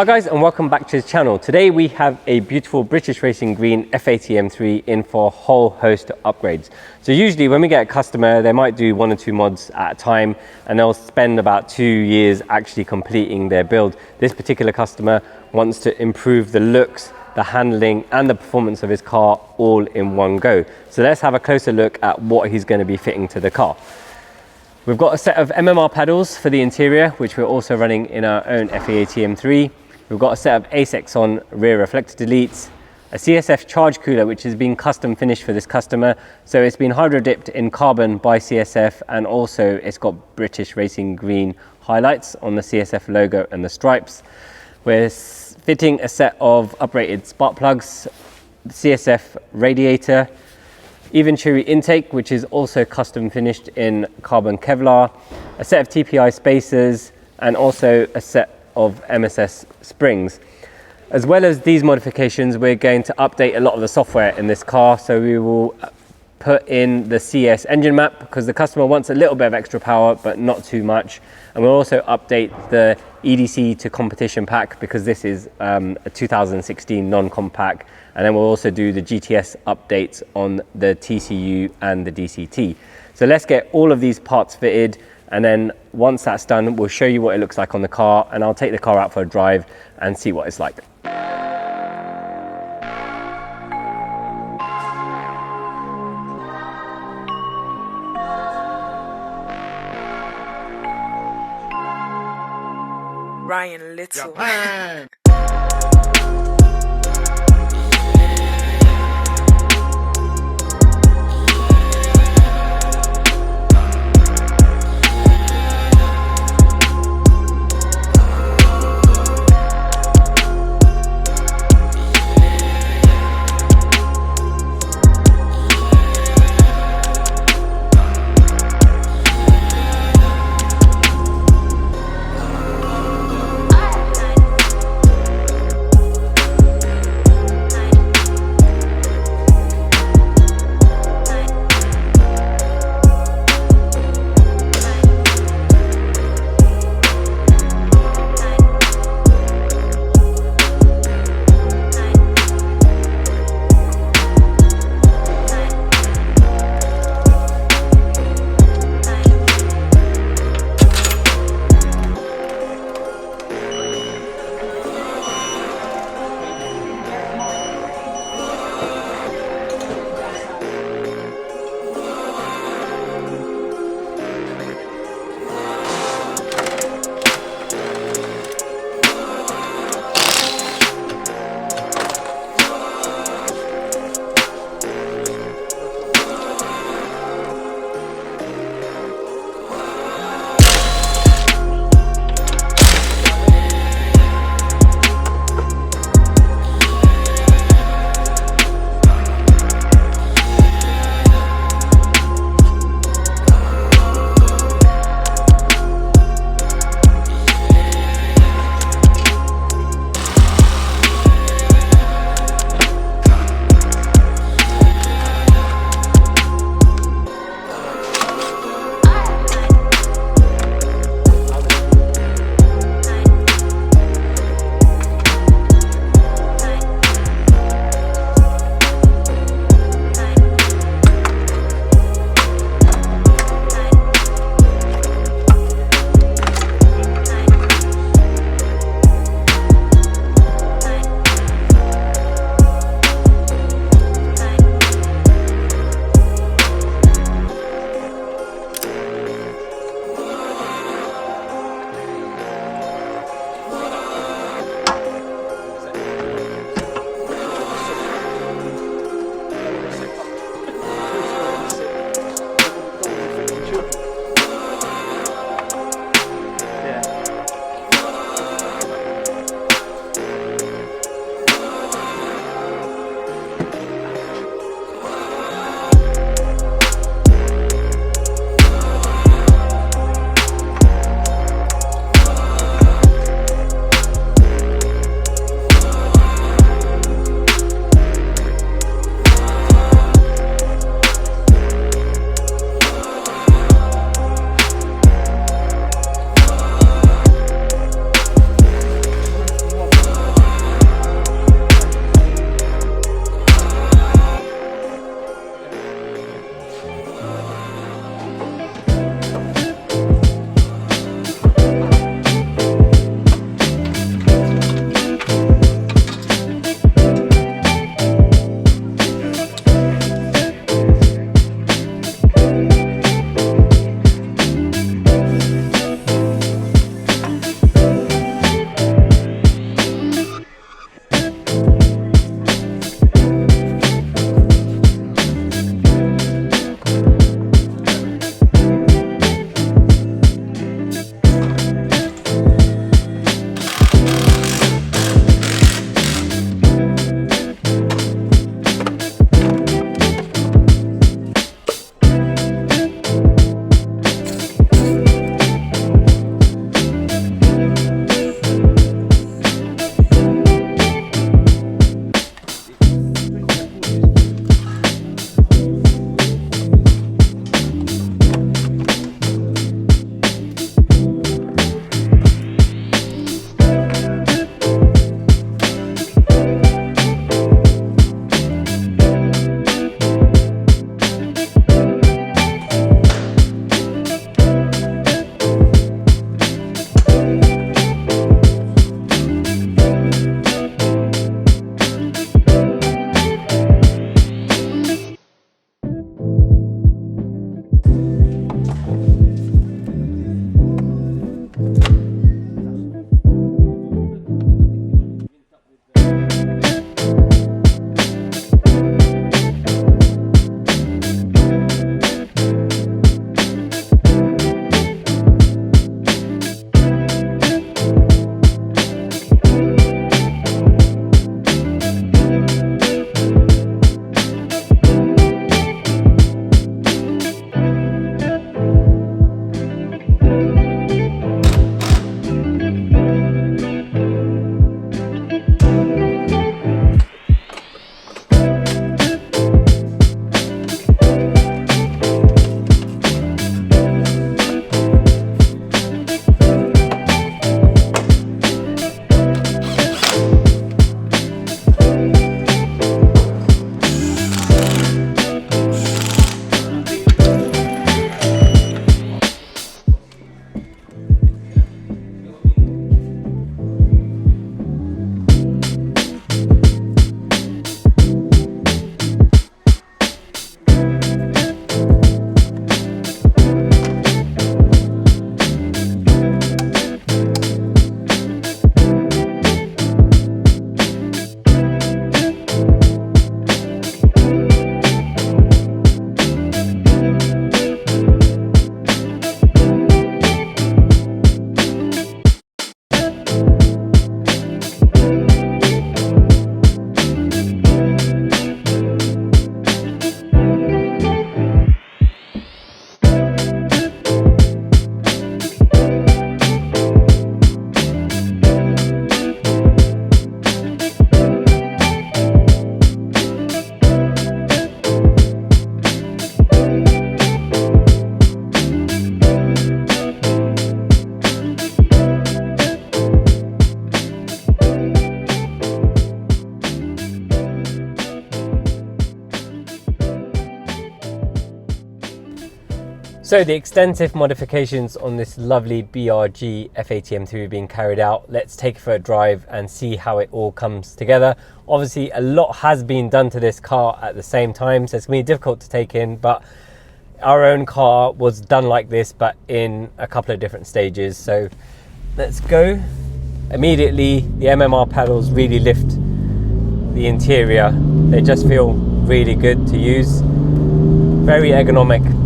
Hi guys, and welcome back to the channel. Today we have a beautiful British Racing Green F80 M3 in for a whole host of upgrades. So usually when we get a customer, they might do 1 or 2 mods at a time and they'll spend about 2 years actually completing their build. This particular customer wants to improve the looks, the handling and the performance of his car all in one go. So let's have a closer look at what he's going to be fitting to the car. We've got a set of MMR paddles for the interior, which we're also running in our own F80 M3. We've got a set of Exxon rear reflector deletes, a CSF Charge Cooler, which has been custom finished for this customer. So it's been hydro dipped in carbon by CSF, and also it's got British Racing Green highlights on the CSF logo and the stripes. We're fitting a set of uprated spark plugs, CSF radiator, Eventuri intake, which is also custom finished in carbon Kevlar, a set of TPI Spacers, and also a set of MSS springs. As well as these modifications, we're going to update a lot of the software in this car. So we will put in the CS engine map because the customer wants a little bit of extra power, but not too much. And we'll also update the EDC to competition pack because this is a 2016 non-comp pack. And then we'll also do the GTS updates on the TCU and the DCT. So let's get all of these parts fitted. And then once that's done, we'll show you what it looks like on the car, and I'll take the car out for a drive and see what it's like. Ryan Little. So the extensive modifications on this lovely BRG F80 M3 being carried out. Let's take it for a drive and see how it all comes together. Obviously a lot has been done to this car at the same time, so it's going to be difficult to take in, but our own car was done like this but in a couple of different stages. So let's go. Immediately the MMR paddles really lift the interior. They just feel really good to use, very ergonomic.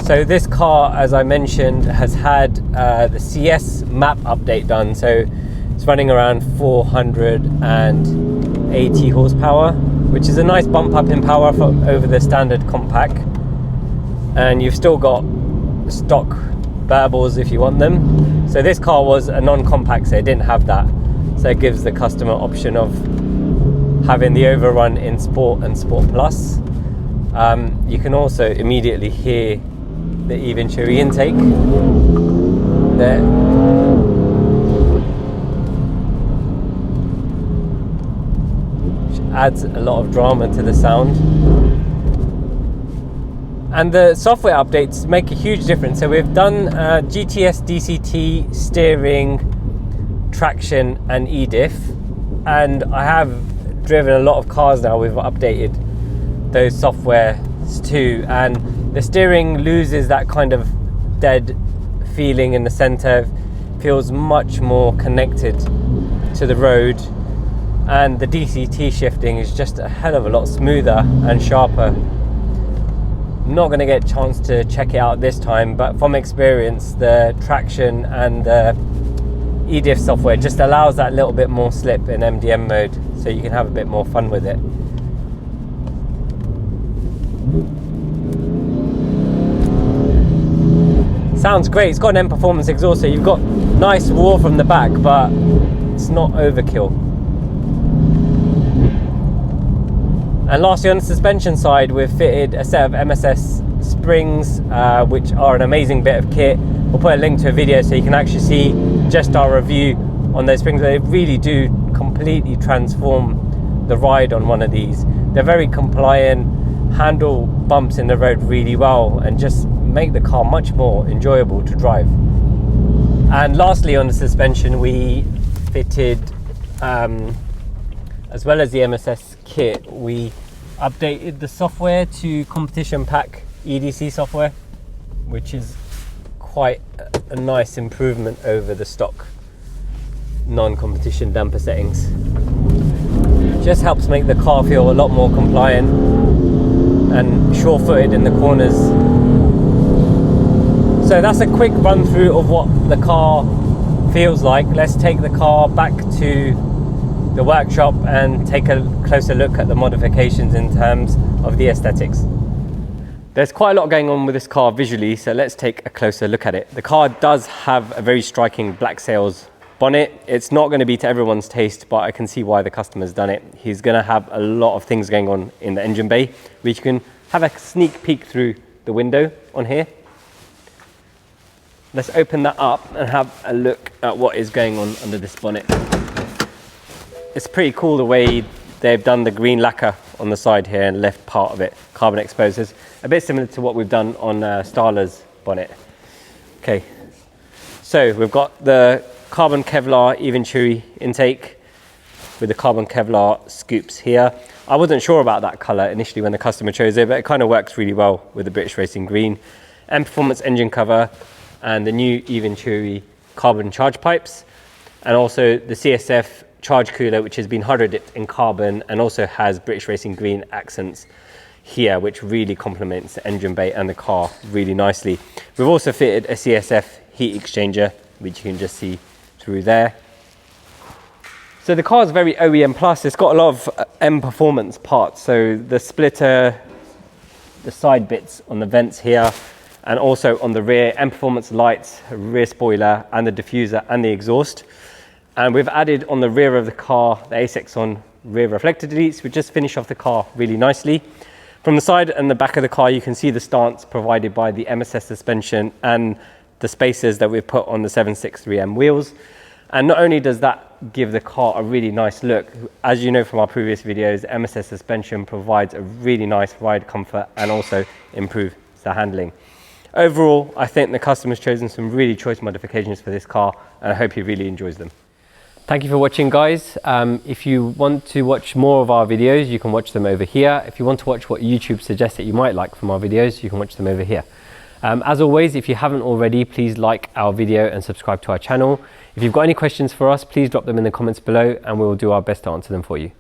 So this car, as I mentioned, has had the CS map update done, so it's running around 480 horsepower, which is a nice bump up in power from over the standard compact. And you've still got stock burbles if you want them. So this car was a non-compact, so it didn't have that. So it gives the customer option of having the overrun in Sport and Sport Plus. You can also immediately hear the Eventuri intake there. Which adds a lot of drama to the sound. And the software updates make a huge difference. So we've done GTS DCT, steering, traction and EDIF, and I have driven a lot of cars now. We've updated those softwares too, and the steering loses that kind of dead feeling in the center, feels much more connected to the road, and the DCT shifting is just a hell of a lot smoother and sharper. Not going to get a chance to check it out this time, but from experience the traction and the EDIF software just allows that little bit more slip in MDM mode, so you can have a bit more fun with it. Sounds great. It's got an M Performance exhaust, so you've got nice roar from the back, but it's not overkill. And lastly, on the suspension side, we've fitted a set of MSS springs, which are an amazing bit of kit. We'll put a link to a video so you can actually see just our review on those springs. They really do completely transform the ride on one of these. They're very compliant, handle bumps in the road really well, and just make the car much more enjoyable to drive. And lastly, on the suspension, we fitted as well as the MSS kit, we updated the software to competition pack EDC software, which is quite a nice improvement over the stock non-competition damper settings. Just helps make the car feel a lot more compliant and sure-footed in the corners. So that's a quick run through of what the car feels like. Let's take the car back to the workshop and take a closer look at the modifications in terms of the aesthetics. There's quite a lot going on with this car visually, so let's take a closer look at it. The car does have a very striking black sails bonnet. It's not going to be to everyone's taste, but I can see why the customer's done it. He's going to have a lot of things going on in the engine bay, which you can have a sneak peek through the window on here. Let's open that up and have a look at what is going on under this bonnet. It's pretty cool the way they've done the green lacquer on the side here and left part of it carbon exposed. It's a bit similar to what we've done on Starler's bonnet. Okay, so we've got the carbon Kevlar Eventuri intake with the carbon Kevlar scoops here. I wasn't sure about that color initially when the customer chose it, but it kind of works really well with the British Racing Green. M Performance engine cover and the new Eventuri carbon charge pipes, and also the CSF Charge Cooler, which has been hydro dipped in carbon and also has British Racing Green accents here, which really complements the engine bay and the car really nicely. We've also fitted a CSF Heat Exchanger, which you can just see through there. So the car is very OEM plus. It's got a lot of M Performance parts, so the splitter, the side bits on the vents here, and also on the rear, M Performance lights, rear spoiler, and the diffuser and the exhaust. And we've added on the rear of the car the Asexon rear reflector deletes, which just finish off the car really nicely. From the side and the back of the car, you can see the stance provided by the MSS suspension and the spacers that we've put on the 763M wheels. And not only does that give the car a really nice look, as you know from our previous videos, MSS suspension provides a really nice ride comfort and also improved to handling. Overall, I think the customer's chosen some really choice modifications for this car, and I hope he really enjoys them. Thank you for watching, guys. If you want to watch more of our videos, you can watch them over here. If you want to watch what YouTube suggests that you might like from our videos, you can watch them over here. As always, if you haven't already, please like our video and subscribe to our channel. If you've got any questions for us, please drop them in the comments below and we'll do our best to answer them for you.